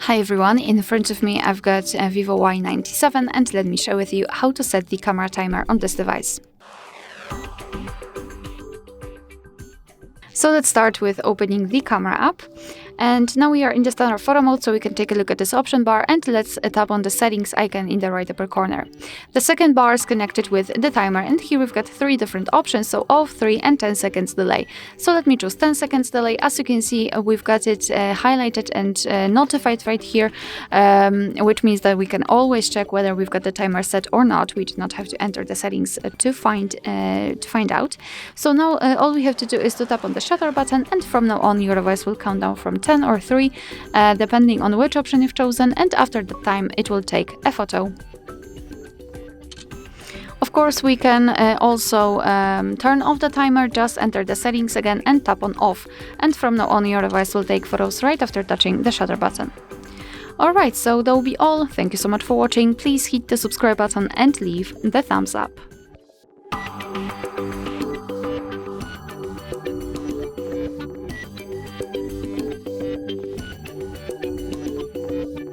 Hi everyone, in front of me I've got a VIVO Y97 and let me share with you how to set the camera timer on this device. So let's start with opening the camera app. And now we are in the standard photo mode, so we can take a look at this option bar and let's tap on the settings icon in the right upper corner. The second bar is connected with the timer, and here we've got three different options, so off, 3 and 10 seconds delay. So let me choose 10 seconds delay. As you can see, we've got it highlighted and notified right here, which means that we can always check whether we've got the timer set or not. We do not have to enter the settings to find out. So now all we have to do is to tap on the shutter button, and from now on your device will count down from 10 or 3, depending on which option you've chosen, and after the time it will take a photo. Of course, we can also turn off the timer, just enter the settings again and tap on off, and from now on your device will take photos right after touching the shutter button. Alright, so that will be all. Thank you so much for watching. Please hit the subscribe button and leave the thumbs up.